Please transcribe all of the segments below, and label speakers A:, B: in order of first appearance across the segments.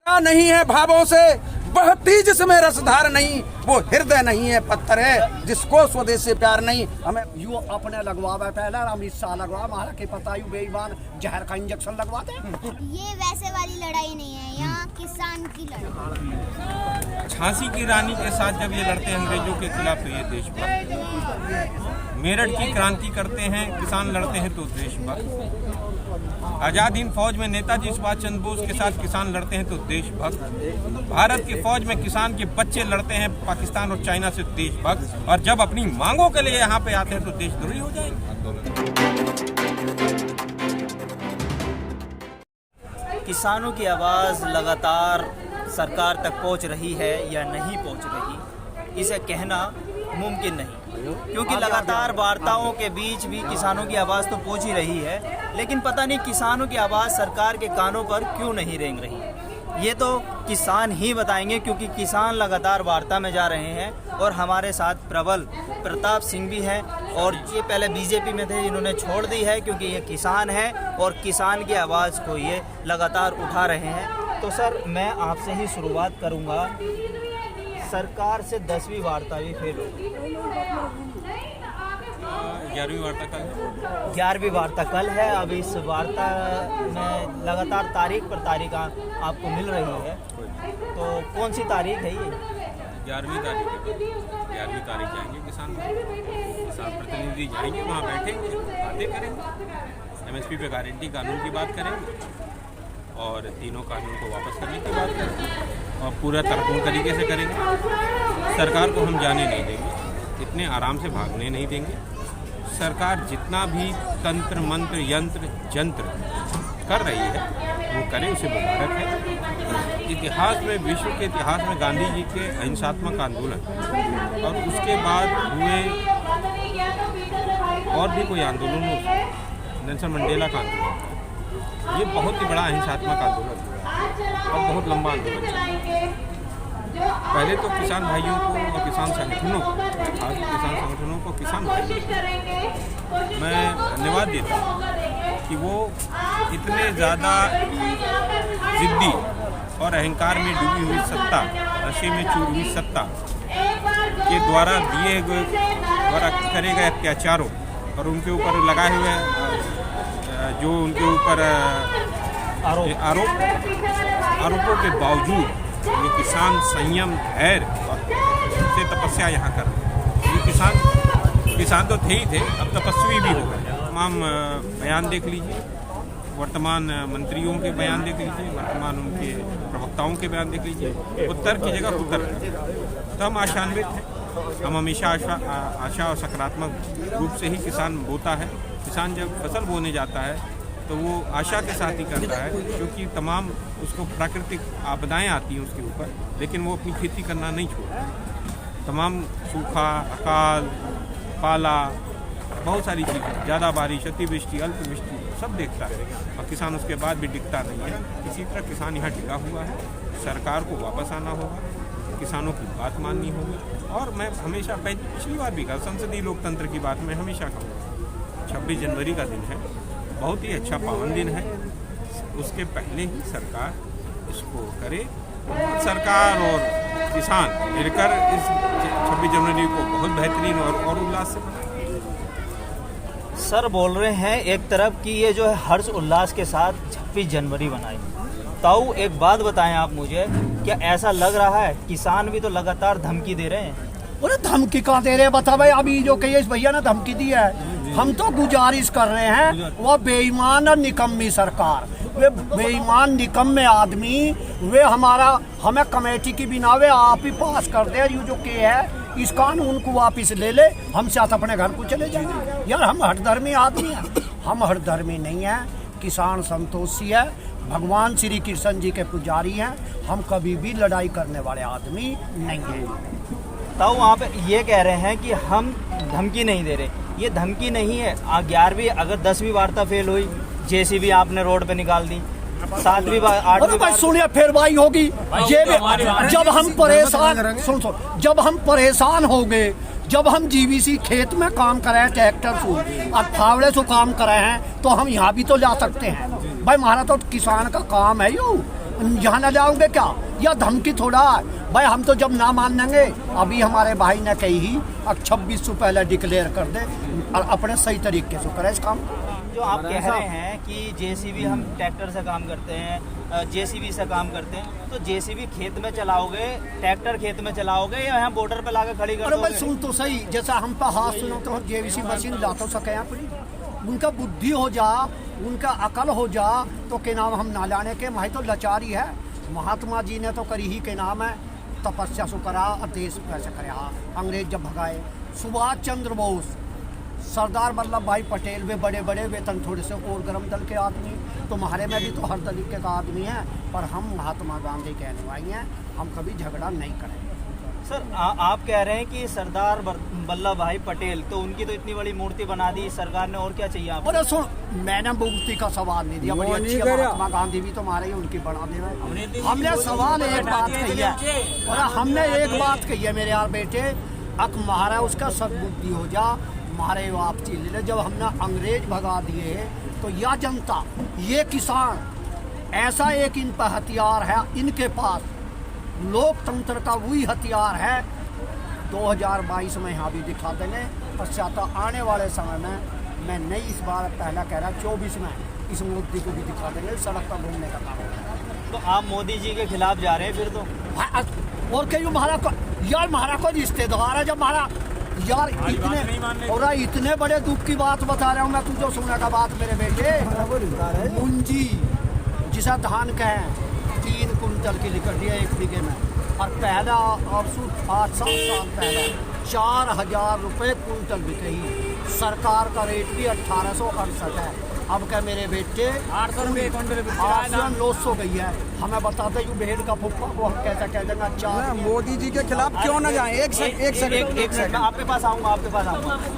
A: नहीं है भावों से बहती जिसमें रसधार नहीं, वो हृदय नहीं है पत्थर है जिसको स्वदेश से प्यार नहीं। हमें
B: यू अपने लगवावे पहले अमित शाह लगवा मारा के पता यू बेईमान जहर का इंजेक्शन लगवा दे।
C: ये वैसे वाली लड़ाई नहीं है, यहाँ किसान की लड़ाई।
D: झांसी की रानी के साथ जब ये लड़ते हैं अंग्रेजों के खिलाफ तो ये देशभक्त। मेरठ की क्रांति करते हैं किसान लड़ते हैं तो देशभक्त। आजाद हिंद फौज में नेताजी सुभाष चंद्र बोस के साथ किसान लड़ते हैं तो देशभक्त। भारत की फौज में किसान के बच्चे लड़ते हैं पाकिस्तान और चाइना से देशभक्त। और जब अपनी मांगों के लिए यहाँ पे आते हैं तो देशद्रोही हो जाएंगे।
E: किसानों की आवाज़ लगातार सरकार तक पहुंच रही है या नहीं पहुंच रही, इसे कहना मुमकिन नहीं, क्योंकि लगातार वार्ताओं के बीच भी किसानों की आवाज़ तो पहुंच ही रही है, लेकिन पता नहीं किसानों की आवाज़ सरकार के कानों पर क्यों नहीं रेंग रही। ये तो किसान ही बताएंगे, क्योंकि किसान लगातार वार्ता में जा रहे हैं। और हमारे साथ प्रबल प्रताप सिंह भी हैं, और ये पहले बीजेपी में थे, इन्होंने छोड़ दी है क्योंकि ये किसान है और किसान की आवाज़ को ये लगातार उठा रहे हैं। तो सर, मैं आपसे ही शुरुआत करूँगा। सरकार से 10वीं वार्ता भी फेल हो गई,
D: 11वीं वार्ता कल
E: 11वीं वार्ता कल है। अब इस वार्ता में लगातार तारीख पर तारीख आपको मिल रही है, तो कौन सी तारीख है ये?
D: 11वीं तारीख है। 11वीं तारीख जाएंगे किसान प्रतिनिधि जाएंगे, वहाँ बैठेंगे, बातें करेंगे, MSP पे गारंटी कानून की बात करेंगे और तीनों कानून को वापस करने की बात करेंगे और पूरा तरपूर्ण तरीके से करेंगे। सरकार को हम जाने नहीं देंगे, इतने आराम से भागने नहीं देंगे। सरकार जितना भी तंत्र मंत्र यंत्र जंत्र कर रही है वो करे, उसे मुबारक है। इतिहास में, विश्व के इतिहास में गांधी जी के अहिंसात्मक आंदोलन और उसके बाद हुए और भी कोई आंदोलन, नेल्सन मंडेला का आंदोलन, ये बहुत ही बड़ा अहिंसात्मक आंदोलन और बहुत लंबा आंदोलन चला। पहले तो किसान भाइयों को और किसान संगठनों को, खास किसान संगठनों को, किसान भाइयों को मैं धन्यवाद देता हूँ कि वो इतने ज़्यादा जिद्दी और अहंकार में डूबी हुई सत्ता, नशे में चूर हुई सत्ता के द्वारा दिए गए, द्वारा करे गए अत्याचारों और उनके ऊपर लगाए हुए जो उनके ऊपर आरोपों के बावजूद ये किसान संयम, धैर्य और से तपस्या यहाँ कर रहे हैं। ये किसान तो थे ही थे, अब तपस्वी भी हो गए। तमाम बयान देख लीजिए, वर्तमान मंत्रियों के बयान देख लीजिए, वर्तमान उनके प्रवक्ताओं के बयान देख लीजिए, उत्तर की जगह उत्तर। तो हम आशान्वित हैं। हम हमेशा आशा और सकारात्मक रूप से ही किसान बोता है। किसान जब फसल बोने जाता है तो वो आशा के साथ ही करता है, क्योंकि तमाम उसको प्राकृतिक आपदाएं आती हैं उसके ऊपर, लेकिन वो अपनी खेती करना नहीं छोड़ता। तमाम सूखा, अकाल, पाला, बहुत सारी चीज़ें, ज़्यादा बारिश, अतिवृष्टि, अल्पवृष्टि सब देखता है और किसान उसके बाद भी टिकता नहीं है। इसी तरह किसान यहाँ टिका हुआ है। सरकार को वापस आना होगा, किसानों की बात माननी होगी। और मैं हमेशा पिछली बार भी कहा, संसदीय लोकतंत्र की बात मैं हमेशा कहूँगा। 26 जनवरी का दिन है, बहुत ही अच्छा पावन दिन है। उसके पहले ही सरकार इसको करे। सरकार और किसान मिलकर इस 26 जनवरी को बहुत बेहतरीन और उल्लास से मनाएं।
E: सर बोल रहे हैं एक तरफ कि ये जो है हर्ष उल्लास के साथ 26 जनवरी मनाई। ताऊ, एक बात बताएं आप मुझे, क्या ऐसा लग रहा है किसान भी तो लगातार धमकी दे रहे हैं?
B: बोले धमकी कहाँ दे रहे बता भाई। अभी जो कही भैया ने धमकी दी है, हम तो गुजारिश कर रहे हैं, वो बेईमान और निकम्मी सरकार, वे बेईमान निकम्मे आदमी, वे हमें कमेटी की बिना वे आप ही पास कर दे। ये जो के है इस कानून को वापस ले ले, हम साथ अपने घर को चले जाएंगे। यार, हम हठधर्मी आदमी हैं, हम हठधर्मी नहीं हैं। किसान संतोषी है, भगवान श्री कृष्ण जी के पुजारी हैं, हम कभी भी लड़ाई करने वाले आदमी नहीं हैं।
E: ताऊ, आप ये कह रहे हैं कि हम धमकी नहीं दे रहे, ये धमकी नहीं है। 11वीं अगर 10वीं वार्ता फेल हुई, JCB आपने रोड पे निकाल दी, 7वीं बार 8वीं बार
B: सुनिए फिर भाई होगी। ये जब हम परेशान जब हम परेशान हो गए, जब हम GVC खेत में काम कर रहे हैं, ट्रैक्टर से और फावड़े से काम कर रहे हैं, तो हम यहाँ भी तो जा सकते हैं भाई। हमारा तो किसान का काम है। यहाँ न जाओगे क्या? या धमकी थोड़ा है भाई, हम तो जब ना मानेंगे, अभी हमारे भाई ने कही ही अब 26 पहले डिक्लेयर कर दे और अपने सही तरीके से करे इस काम।
E: जो आप कह रहे हैं कि जेसीबी हम ट्रैक्टर से काम करते हैं, जेसीबी से काम करते हैं, तो जेसीबी खेत में चलाओगे, ट्रैक्टर खेत में चलाओगे या यहाँ बॉर्डर पे लाकर खड़ी कर
B: अरे भाई
E: दोगे?
B: सुन तो सही, जैसा हम पे हाथ सुनो तो जेसीबी मशीन ला तो सके अपनी, उनका बुद्धि हो जा, उनका अकल हो जा, तो के नाम हम ना जाने के माही तो लाचारी है। महात्मा जी ने तो करी ही के नाम है तपस्या सु करा और देश कैसे करे अंग्रेज जब भगाए। सुभाष चंद्र बोस, सरदार वल्लभ भाई पटेल, वे बड़े बड़े वेतन थोड़े से और गर्म दल के आदमी, तुम्हारे में भी तो हर तरीके का आदमी है, पर हम महात्मा गांधी कहने वाले हैं, हम कभी झगड़ा नहीं करेंगे।
E: सर आप कह रहे हैं कि सरदार वल्लभ भाई पटेल, तो उनकी तो इतनी बड़ी मूर्ति बना दी सरकार ने, और क्या चाहिए आपको?
B: अरे सुन, मैंने मूर्ति का सवाल नहीं दिया, बड़ी अच्छी है, महात्मा गांधी भी तो मारे उनकी बना दे। हमने सवाल एक बात कही है, और हमने एक बात कही है मेरे यार बेटे, अक मारा उसका सद्बुद्धि हो जा, मारे आप चीज ले। जब हमने अंग्रेज भगा दिए तो यह जनता, ये किसान, ऐसा एक इन पर हथियार है, इनके पास लोकतंत्र का वही हथियार है। 2022 में यहाँ भी दिखा देंगे, पश्चात आने वाले समय में मैं नहीं इस बार पहला कह रहा 24 में इस मुद्दे को भी दिखा देंगे, सड़क पर घूमने का काम है।
E: तो आप मोदी जी के खिलाफ जा रहे हैं फिर तो?
B: और कहीं महारा को यार, महारा को रिश्तेदार है, जब महारा यार इतने और इतने बड़े दुख की बात बता रहा हूँ मैं, तुझे सुनने का बात मेरे बेटे। मुंजी जिसे धान कहें 3 कुंटल की निकल रही है 1 बीघे में, और पहला और 5-7 साल पहले 4000 रुपये कुंटल बिक रही। सरकार का रेट भी 1868 है। अब क्या मेरे बेटे 800 रुपये कुंटल 800-900 गई है। हमें बताते यू भेड़ का फुप्पा को हम कैसा कह देंगे? अच्छा
A: मोदी जी के खिलाफ क्यों ना जाएं? एक सेकंड
E: मैं आपके पास आऊंगा,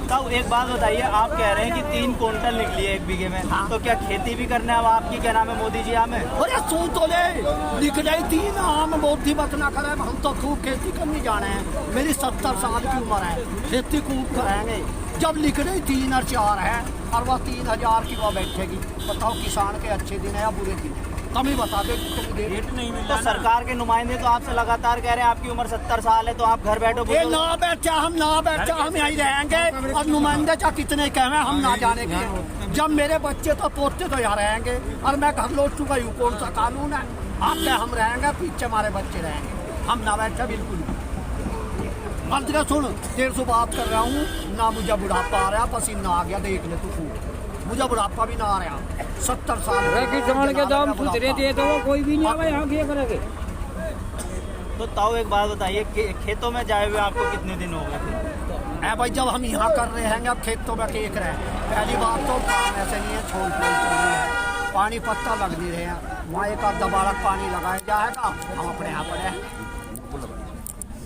E: तब एक बात बताइए, आप कह रहे हैं कि 3 कुंटल निकली है 1 बीघे में, तो क्या खेती भी करना है अब आपकी? क्या नाम है मोदी जी हमें?
B: अरे सुन तो ले, लिख जाए 3 आम मोदी मत ना करे, हम तो खूब खेती करने जाने हैं। मेरी 70 साल की उम्र है, खेती खूब करेंगे। जब लिख रही 3 और 4 है और वह 3000 की वह बैठेगी, बताओ किसान के अच्छे दिन है या बुरे दिन है? कम ही बता दे।
E: तो सरकार के नुमाइंदे तो आपसे लगातार कह रहे हैं आपकी उम्र 70 साल है, तो आप घर बैठो।
B: ना बैठा हम यहीं रहेंगे, और नुमाइंदे चाहे कितने कहें हम ना जाने के। जब मेरे बच्चे तो पोते तो यहाँ रहेंगे, और मैं घर लौट चुका हूँ, कौन सा कानून है? आपके हम रहेंगे, पीछे हमारे बच्चे रहेंगे, हम ना बैठे बिल्कुल। अंत का सुन, देर से बात कर रहा हूँ ना, मुझे बुढ़ापा आ रहा, पसीना आ गया, देख ले तू खूब, मुझे बुढ़ापा भी ना आ रहा। 70 साल
F: के दाम पूछ रहे थे, तो वो कोई भी नहीं आवा यहाँ क्या करेंगे?
E: तो ताऊ एक बात बताइए, खेतों में जाए हुए आपको कितने दिन हो गए?
B: भाई जब हम यहाँ कर रहे हैं, अब खेतों में देख रहे हैं, पहली बात तो काम ऐसे नहीं है, छोड़ चल रही है, पानी पत्ता लग नहीं रहे हैं, वहाँ एक आध दोबारा पानी लगाया जाएगा, हम अपने यहाँ पड़े हैं।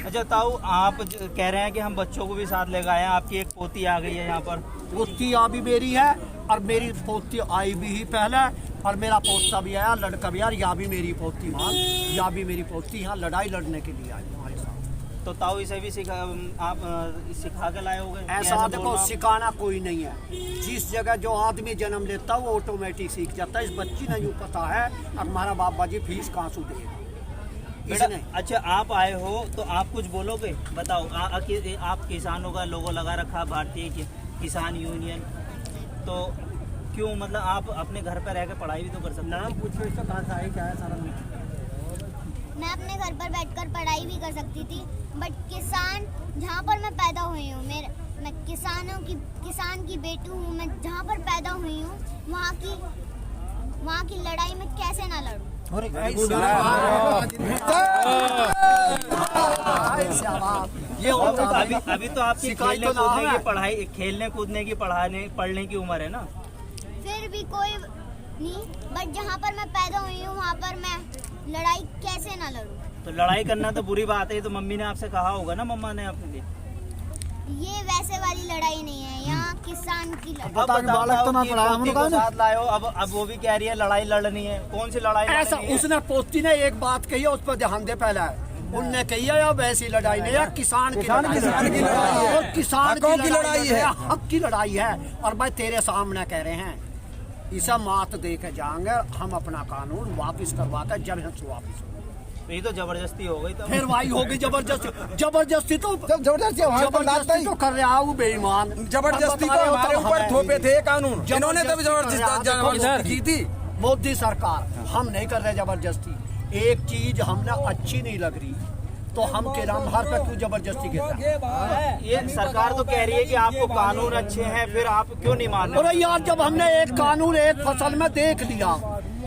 E: अच्छा ताऊ, आप कह रहे हैं कि हम बच्चों को भी साथ ले गए हैं, आपकी एक पोती आ गई है यहाँ पर।
B: पोती आ भी मेरी है, और मेरी पोती आई भी ही पहले, और मेरा पोता भी आया, लड़का भी आया, या भी मेरी पोती मान, या भी मेरी पोती यहाँ लड़ाई लड़ने के लिए आई हमारे साथ।
E: तो ताऊ इसे भी आप सिखा के लाए होंगे?
B: ऐसा देखो, सिखाना कोई नहीं है, जिस जगह जो आदमी जन्म लेता है वो ऑटोमेटिक सीख जाता है। इस बच्ची ने यूँ पता है अब हमारा बाबा जी फीस कहाँ से देगा।
E: अच्छा आप आए हो तो आप कुछ बोलोगे? बताओ, आप किसानों का लोगो लगा रखा भारतीय किसान यूनियन, तो क्यों, मतलब आप अपने घर पर रह के पढ़ाई भी तो कर सकते हैं।
B: नाम पूछो इसका, कहाँ से आए, क्या है सारा?
C: मैं अपने घर पर बैठकर पढ़ाई भी कर सकती थी, बट किसान जहाँ पर मैं पैदा हुई हूँ, मैं किसान की बेटी हूँ, मैं जहाँ पर पैदा हुई हूँ वहाँ की लड़ाई में कैसे ना लड़ूं?
B: ये होता है।
E: अभी तो आपकी खेलने कूदने की पढ़ने की उम्र है ना।
C: फिर भी कोई नहीं, बट जहाँ पर मैं पैदा हुई हूँ वहाँ पर मैं लड़ाई कैसे ना लड़ूं?
E: तो लड़ाई करना तो बुरी बात है, तो मम्मी ने आपसे कहा होगा ना, मम्मा ने आपके लिए।
C: ये वैसे वाली लड़ाई नहीं है, यहाँ किसान की लड़ाई।
B: बालक तो ना पढ़ाया
E: साथ लाए हो, अब वो भी कह रही है लड़ाई लड़नी है। कौन सी लड़ाई
B: ऐसा? उसने पोती ने एक बात कही है, उस पर ध्यान दे पहले। उनने कही है या वैसी लड़ाई नहीं है, किसान की लड़ाई है, और किसान की लड़ाई है, हक की लड़ाई है। और भाई तेरे सामने कह रहे हैं, इसे मात दे के जाएंगे, हम अपना कानून वापस करवा कर जब से वापस होंगे।
E: तो ये तो जबरदस्ती हो गई। तो
B: फिर भाई होगी जबरदस्ती, जबरदस्ती तो
A: जबरदस्ती हमारे पर लादता
B: जबरदस्ती
A: ही।
B: तो कर रहा हूँ बेईमान।
A: जबरदस्ती तो हमारे ऊपर थोपे थे कानून, इन्होंने तो जबरदस्ती की थी।
B: मोदी सरकार, हम नहीं कर रहे जबरदस्ती। एक चीज हमने अच्छी नहीं लग रही तो हम के नाम हर पर क्यों जबरदस्ती गिरता?
E: ये सरकार तो कह रही है कि आपको कानून अच्छे हैं, फिर आप क्यों नहीं मान
B: अरे
E: रहे?
B: यार, जब हमने एक कानून एक फसल में देख लिया,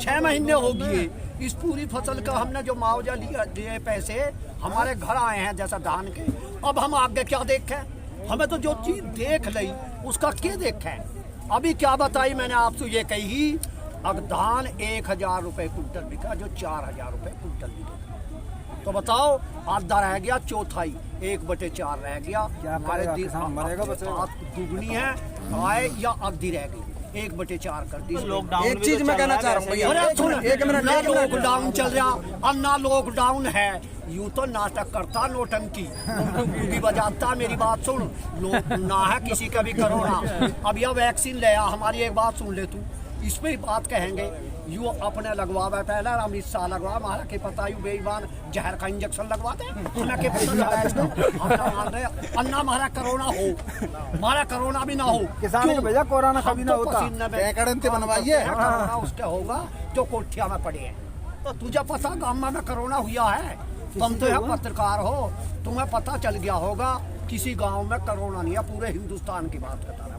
B: 6 महीने हो गए, इस पूरी फसल का हमने जो मुआवजा लिया दिए पैसे हमारे घर आए हैं जैसा धान के, अब हम आगे क्या देखें? हमें तो जो चीज देख ली उसका क्या देखें? अभी क्या बताई मैंने आपसे, ये कही अब धान 1000 रुपए कुंटल बिका जो 4000 रुपए कुंटल बिका, तो बताओ आधा रह गया, चौथाई 1/4 रह गया। हमारे दुगनी है आए या आधी रह गई, 1/4 कर दी।
E: लॉकडाउन
A: एक चीज मैं कहना चाह रहा हूँ भैया, एक मिनट
B: ना लॉकडाउन चल रहा और ना लॉकडाउन है, यूं तो नाटक करता नोटंकी भी बजाता। मेरी बात सुन, लोग ना है किसी का भी कोरोना। अब यह वैक्सीन ले आ, हमारी एक बात सुन ले तू, इस पे ही बात कहेंगे। यू अपने लगवावे पहले अमित शाह लगवा, हमारा के पता यू बेईमान जहर का इंजेक्शन लगवा दे, हमें के पता अन्ना हमारा कोरोना हो, हमारा कोरोना भी ना हो।
A: किसान के भैया कोरोना कभी ना होता,
B: बनवाइए उसके होगा जो कोठिया में पड़े हैं। तो तुझे पता गाँव में कोरोना हुआ है? तुम तो यहाँ पत्रकार हो, तुम्हें पता चल गया होगा किसी गांव में कोरोना नहीं है। पूरे हिंदुस्तान की बात करता रहा,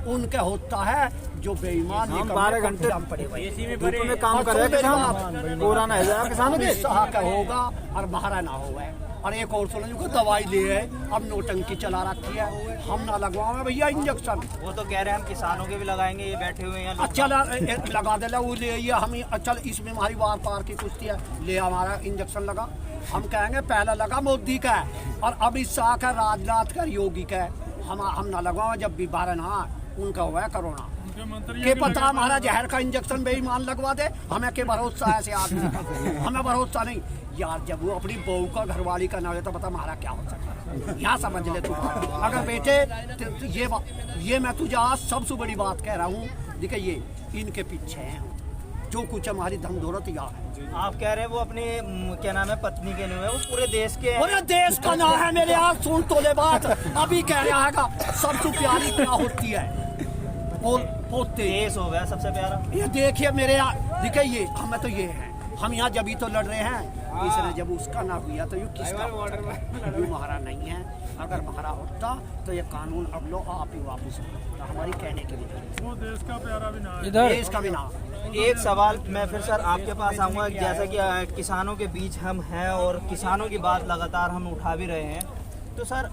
B: उनके होता है जो बेईमान 12 घंटे पड़े हुए में काम कर रहे हैं, कोरोना है किसानों के सहा का होगा और बाहर ना होगा। और एक और सुन को दवाई ले है, अब नोटंकी चला रखी है, हम ना लगवाओ भैया इंजेक्शन।
E: वो तो कह रहे हैं हम किसानों के भी लगाएंगे, ये बैठे हुए हैं।
B: अच्छा लगा दे वो ले आइए, हम अच्छा इस बीमारी वार पार की कुश्ती है, ले हमारा इंजेक्शन लगा। हम कहेंगे पहला लगा मोदी का और अब इस शाह का राजनाथ का योगी का, हम ना लगवाओ जब भी 12 ना उनका हुआ है कोरोना के पता हमारा जहर का इंजेक्शन बेईमान लगवा दे, हमें के भरोसा है ऐसे आदमी का, हमें भरोसा नहीं यार। जब वो अपनी बहू का घरवाली का ना हो तो बता हमारा क्या हो सकता है, यहाँ समझ ले तू। अगर बेटे तो ये मैं तुझे आज सबसे बड़ी बात कह रहा हूँ, देखिए ये इनके पीछे हैं जो कुछ हमारी धन दौलत यहाँ है।
E: आप कह रहे हैं वो अपनी क्या नाम है पत्नी के नाम है, वो पूरे देश के हैं।
B: पूरे देश का नाम है मेरे यहाँ, सुन तो ले बात। अभी कह रहा है सबसे प्यारी क्या होती है, पोते
E: देश हो गया सबसे प्यारा।
B: ये देखिए मेरे यहाँ, देखिए ये हमें तो ये है, हम यहाँ जब ही तो लड़ रहे हैं, इसने जब उसका ना हुआ तो ये किसका ये महारा नहीं है। अगर महारा होता तो ये कानून अब लो आप ही वापस होता, हमारी कहने के लिए वो देश का प्यारा भी ना, देश का भी ना।
E: एक सवाल मैं फिर सर आपके पास आऊँगा, जैसा कि किसानों के बीच हम हैं और किसानों की बात लगातार हम उठा भी रहे हैं, तो सर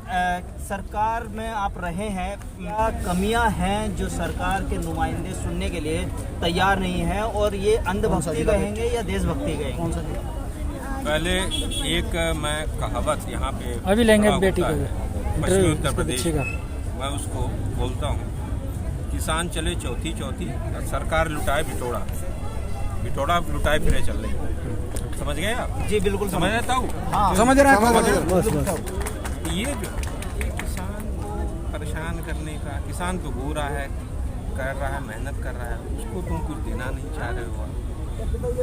E: सरकार में आप रहे हैं, क्या कमियां हैं जो सरकार के नुमाइंदे सुनने के लिए तैयार नहीं हैं, और ये अंधभक्ति कहेंगे या देशभक्ति कहेंगे?
D: पहले एक मैं कहावत यहाँ पे
F: अभी लेंगे
D: पढ़ा
F: बेटी
D: होता
F: को
D: है, पश्चिमी उत्तर प्रदेश, मैं उसको बोलता हूँ, किसान चले चौथी और सरकार लुटाए बिटोड़ा लुटाए फिरे चल रहे। समझ गए आप?
E: जी बिल्कुल
D: समझ रहा हूँ।
B: हाँ
A: समझ रहे हैं।
D: ये जो किसान को परेशान करने का, किसान तो बो रहा है, कर रहा है, मेहनत कर रहा है, उसको तुम कुछ देना नहीं चाह रहे हो,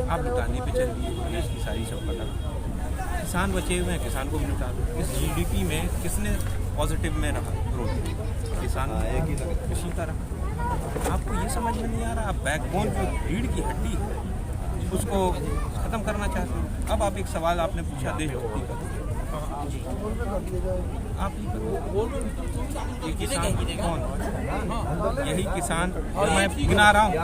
D: आप लुटाने पे चल दिए देश की सारी संपदा। किसान बचे हुए हैं, किसान को भी लुटा दो। इस जीडीपी में किसने पॉजिटिव में रहा? ग्रोथ किसान कृषि का रहा। आपको ये समझ में नहीं आ रहा, आप बैकबोन जो रीढ़ की हड्डी है उसको खत्म करना चाहते हो। अब आप एक सवाल आपने पूछा देशभक्ति का, आप ये किसान कौन? यही किसान जो मैं गिना रहा हूँ,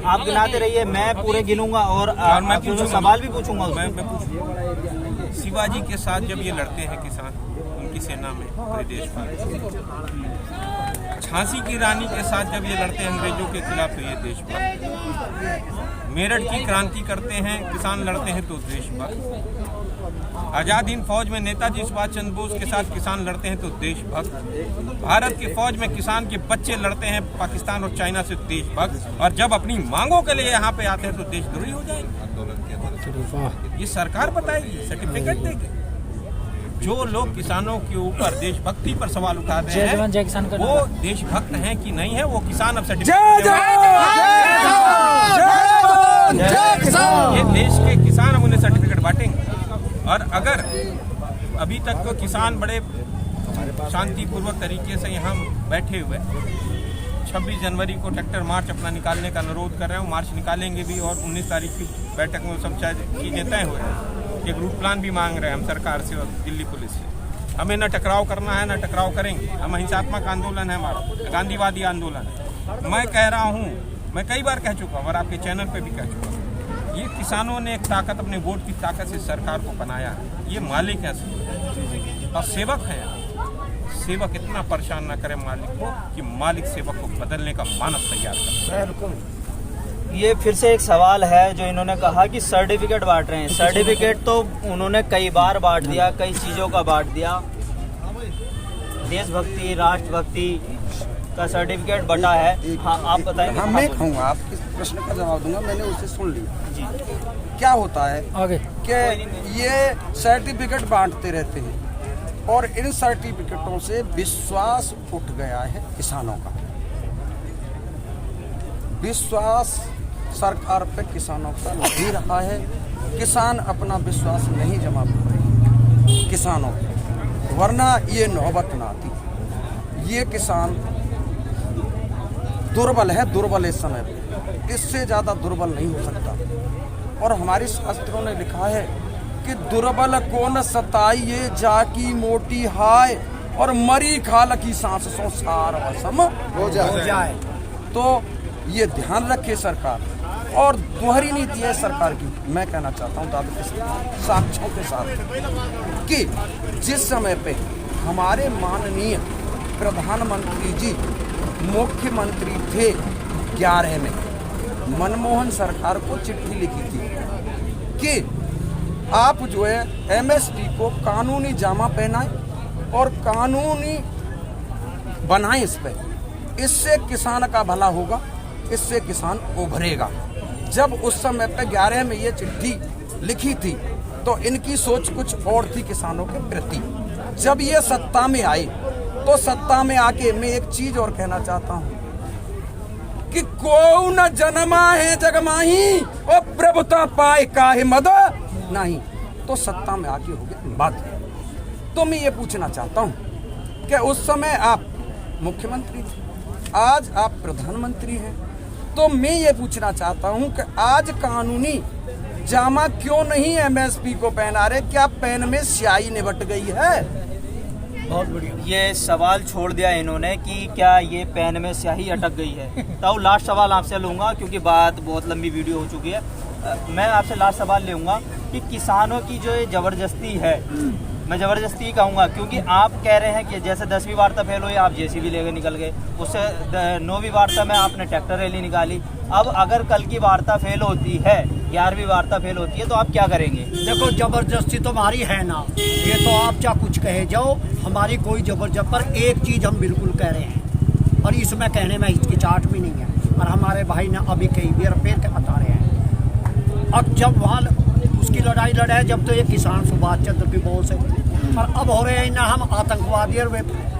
E: आप गिनाते रहिए, मैं पूरे गिनूंगा और
D: मैं
E: पूछूंगा, सवाल भी पूछूंगा।
D: मैं पूछूंगा। शिवाजी के साथ जब ये लड़ते हैं किसान, उनकी सेना में पूरे देश में, झांसी की रानी के साथ जब ये लड़ते हैं अंग्रेजों के खिलाफ, तो ये देशभक्त। मेरठ की क्रांति करते हैं किसान, लड़ते हैं तो देशभक्त। आजाद हिंद फौज में नेताजी सुभाष चंद्र बोस के साथ किसान लड़ते हैं तो देशभक्त। भारत की फौज में किसान के बच्चे लड़ते हैं पाकिस्तान और चाइना से, देशभक्त। और जब अपनी मांगों के लिए यहाँ पे आते हैं तो देशद्रोही हो जाएंगे। ये सरकार बताएगी, सर्टिफिकेट देगी। जो लोग किसानों के ऊपर देशभक्ति पर सवाल उठाते
F: जय
D: हैं
F: जवान जय किसान का
D: वो देशभक्त हैं कि नहीं है, वो किसान अब
A: जय
D: सर्टिफिकेट
A: जवान जय किसान।
D: ये देश के किसान अब उन्हें सर्टिफिकेट बांटेंगे। और अगर अभी तक तो किसान बड़े शांतिपूर्वक तरीके से यहाँ बैठे हुए 26 जनवरी को ट्रैक्टर मार्च अपना निकालने का अनुरोध कर रहे हैं, मार्च निकालेंगे भी और 19 तारीख की बैठक में सब शायद चीज़ें तय हो रही हैं। एक रूट प्लान भी मांग रहे हैं हम सरकार से और दिल्ली पुलिस से। हमें न टकराव करना है, न टकराव करेंगे। हम हिंसात्मक आंदोलन है हमारा, गांधीवादी आंदोलन है। मैं कह रहा हूँ, मैं कई बार कह चुका हूँ और आपके चैनल पे भी कह चुका हूँ, ये किसानों ने एक ताकत, अपने वोट की ताकत से सरकार को बनाया है। ये मालिक है और सेवक है। सेवक इतना परेशान ना करे मालिक को कि मालिक सेवक को बदलने का मानस तैयार करे।
E: ये फिर से एक सवाल है जो इन्होंने कहा कि सर्टिफिकेट बांट रहे हैं। सर्टिफिकेट तो उन्होंने कई बार बांट दिया, कई चीज़ों का बांट दिया। देशभक्ति, राष्ट्रभक्ति का सर्टिफिकेट बटा है। हाँ, आप बताएंगे।
A: हाँ, मैं कहूँगा, आपके प्रश्न का जवाब दूंगा, मैंने उसे सुन लिया।
E: जी,
A: क्या होता है
F: आगे
A: कि ये सर्टिफिकेट बांटते रहते हैं और इन सर्टिफिकेटों से विश्वास उठ गया है किसानों का। विश्वास सरकार पे किसानों का नहीं रहा है। किसान अपना विश्वास नहीं जमा कर रहे किसानों को, वरना ये नौबत ना आती। ये किसान दुर्बल है, दुर्बल इस समय पे, इससे ज़्यादा दुर्बल नहीं हो सकता। और हमारे शास्त्रों ने लिखा है कि दुर्बल को न सताइए जाकी मोटी हाय और मरी खाल की सांस सो सार वसम हो जाए। तो ये ध्यान रखे सरकार, और दोहरी नीति है सरकार की। मैं कहना चाहता हूँ दादा के साक्ष्यों के साथ कि जिस समय पे हमारे माननीय प्रधानमंत्री जी मुख्यमंत्री थे 11 में, मनमोहन सरकार को चिट्ठी लिखी थी कि आप जो है एमएसपी को कानूनी जामा पहनाएं और कानूनी बनाएं इस पे। इससे किसान का भला होगा, इससे किसान उभरेगा। जब उस समय पे 11 में ये चिट्ठी लिखी थी तो इनकी सोच कुछ और थी किसानों के प्रति। जब ये सत्ता में आए तो सत्ता में आके मैं एक चीज और कहना चाहता हूँ कि को न जन्मा है जगमाही और प्रभुता पाए काहे मद नहीं। तो सत्ता में आके हो गया बात। तो मैं ये पूछना चाहता हूँ कि उस समय आप मुख्यमंत्री थे, आज आप प्रधानमंत्री हैं। तो मैं ये पूछना चाहता हूँ कि आज कानूनी जामा क्यों नहीं एमएसपी को पहना रहे? क्या पेन में स्याही निबट गई है?
B: बहुत बढ़िया।
E: ये सवाल छोड़ दिया इन्होंने कि क्या ये पेन में स्याही अटक गई है। तो लास्ट सवाल आपसे लूँगा क्योंकि बात बहुत लंबी वीडियो हो चुकी है। मैं आपसे लास्ट सवाल लूँगा कि किसानों की जो ये ज़बरदस्ती है, मैं ज़बरदस्ती कहूँगा क्योंकि आप कह रहे हैं कि जैसे 10वीं वार्ता फेल हुई, आप जेसीबी लेकर निकल गए, उससे 9वीं वार्ता में आपने ट्रैक्टर रैली निकाली। अब अगर कल की वार्ता फेल होती है, 11वीं वार्ता फेल होती है, तो आप क्या करेंगे?
B: देखो, जबरदस्ती तो हमारी है ना, ये तो आप क्या कुछ कहे जाओ, हमारी कोई जबरदस्त। पर एक चीज़ हम बिल्कुल कह रहे हैं और इसमें कहने में हिचकिचाहट भी नहीं है, और हमारे भाई ने अभी कई बार फिर के बता रहे हैं। अब जब वहाँ उसकी लड़ाई लड़े जब तो ये किसान सुभाष चंद्र की बोल से, और अब हो रहे हैं ना हम आतंकवादी और वे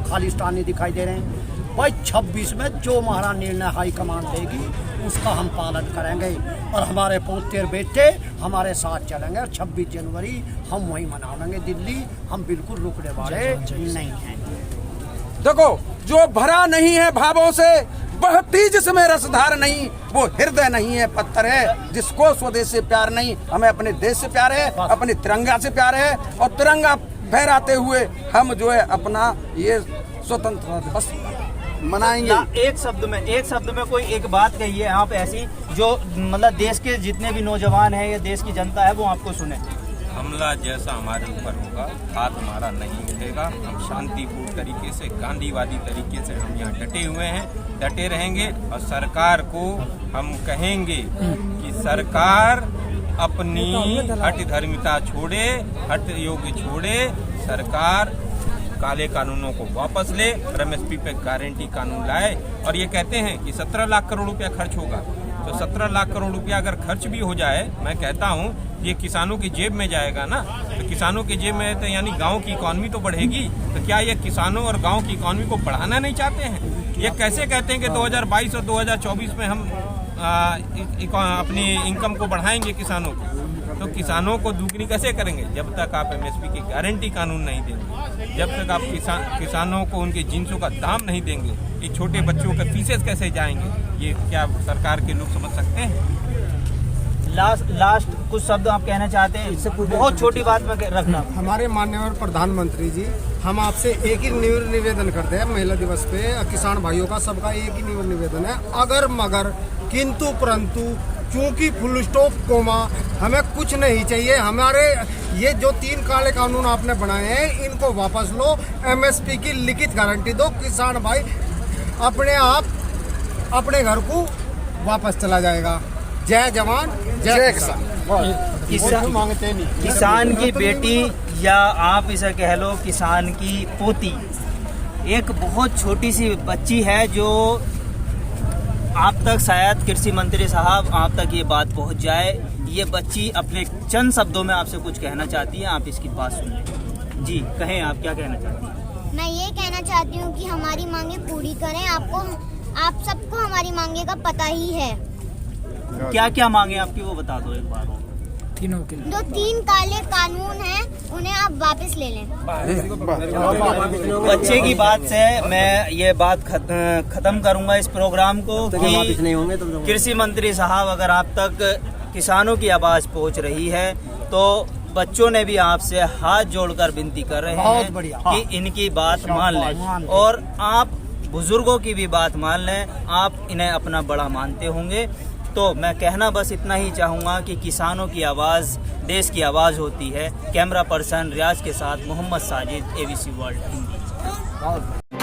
B: खालिस्तानी दिखाई दे रहे हैं। भाई 26 में जो हमारा निर्णय हाईकमान देगी उसका हम पालन करेंगे और हमारे पोते और बेटे हमारे साथ चलेंगे और 26 जनवरी हम वहीं मनाएंगे दिल्ली। हम बिल्कुल रुकने वाले नहीं हैं।
A: देखो, जो भरा नहीं है भावों से, बहती जिसमें रसधार नहीं, वो हृदय नहीं है पत्थर है। जिसको स्वदेश से प्यार नहीं, हमें अपने देश से प्यार है, अपने तिरंगा से प्यार है, और तिरंगा फहराते हुए हम जो है अपना ये स्वतंत्रता दिवस मनाएंगे।
E: एक शब्द में कोई एक बात कहिए आप ऐसी जो मतलब देश के जितने भी नौजवान हैं या देश की जनता है वो आपको सुने।
D: हमला जैसा हमारे ऊपर होगा, हाथ हमारा नहीं उठेगा। हम शांतिपूर्ण तरीके से, गांधीवादी तरीके से हम यहाँ डटे हुए हैं, डटे रहेंगे। और सरकार को हम कहेंगे कि सरकार अपनी हठ धर्मिता छोड़े, हठ योग छोड़े। सरकार काले कानूनों को वापस ले और एमएसपी पे गारंटी कानून लाए। और ये कहते हैं कि 17 लाख करोड़ रुपया खर्च होगा, तो 17 लाख करोड़ रुपया अगर खर्च भी हो जाए, मैं कहता हूँ ये किसानों की जेब में जाएगा ना, तो किसानों की जेब में तो यानी गांव की इकॉनमी तो बढ़ेगी। तो क्या ये किसानों और गांव की इकॉनमी को बढ़ाना नहीं चाहते हैं? ये कैसे कहते हैं कि 2022 और 2024 में हम अपनी इनकम को बढ़ाएंगे किसानों को? तो किसानों को दुगनी कैसे करेंगे जब तक आप एमएसपी की गारंटी कानून नहीं देंगे, जब तक आप किसानों को उनके जिन्सों का दाम नहीं देंगे, ये छोटे बच्चों के फीसेस कैसे जाएंगे? ये क्या सरकार के लोग समझ सकते हैं?
E: लास्ट कुछ शब्द आप कहना चाहते हैं? इससे बहुत छोटी बात में रखना।
G: हमारे माननीय प्रधानमंत्री जी, हम आपसे एक ही निवेदन करते हैं महिला दिवस पे, किसान भाइयों का सबका एक ही निवेदन है, अगर मगर किंतु परंतु चूंकि फुल स्टॉप कोमा हमें कुछ नहीं चाहिए। हमारे ये जो 3 काले कानून आपने बनाए हैं इनको वापस लो, एमएसपी की लिखित गारंटी दो, किसान भाई अपने आप अपने घर को वापस चला जाएगा। जय जवान जय किसान।
E: मांगते नहीं, किसान की बेटी या आप इसे कह लो किसान की पोती, एक बहुत छोटी सी बच्ची है जो आप तक, शायद कृषि मंत्री साहब आप तक ये बात पहुंच जाए। ये बच्ची अपने चंद शब्दों में आपसे कुछ कहना चाहती है, आप इसकी बात सुनिए। जी कहें, आप क्या कहना चाहती हैं?
C: मैं ये कहना चाहती हूँ कि हमारी मांगे पूरी करें। आप सबको हमारी मांगे का पता ही है।
E: क्या क्या मांगे आपकी वो बता दो एक बार।
C: जो 3 काले कानून हैं उन्हें आप वापस ले लें।
E: बच्चे की बात से मैं ये बात खत्म करूंगा इस प्रोग्राम को कि कृषि मंत्री साहब, अगर आप तक किसानों की आवाज पहुंच रही है तो बच्चों ने भी आपसे हाथ जोड़कर विनती कर रहे हैं कि इनकी बात मान लें, और आप बुजुर्गों की भी बात मान लें। आप इन्हें अपना बड़ा मानते होंगे। तो मैं कहना बस इतना ही चाहूँगा कि किसानों की आवाज़ देश की आवाज़ होती है। कैमरा पर्सन रियाज के साथ मोहम्मद साजिद, ABC वर्ल्ड हिंदी।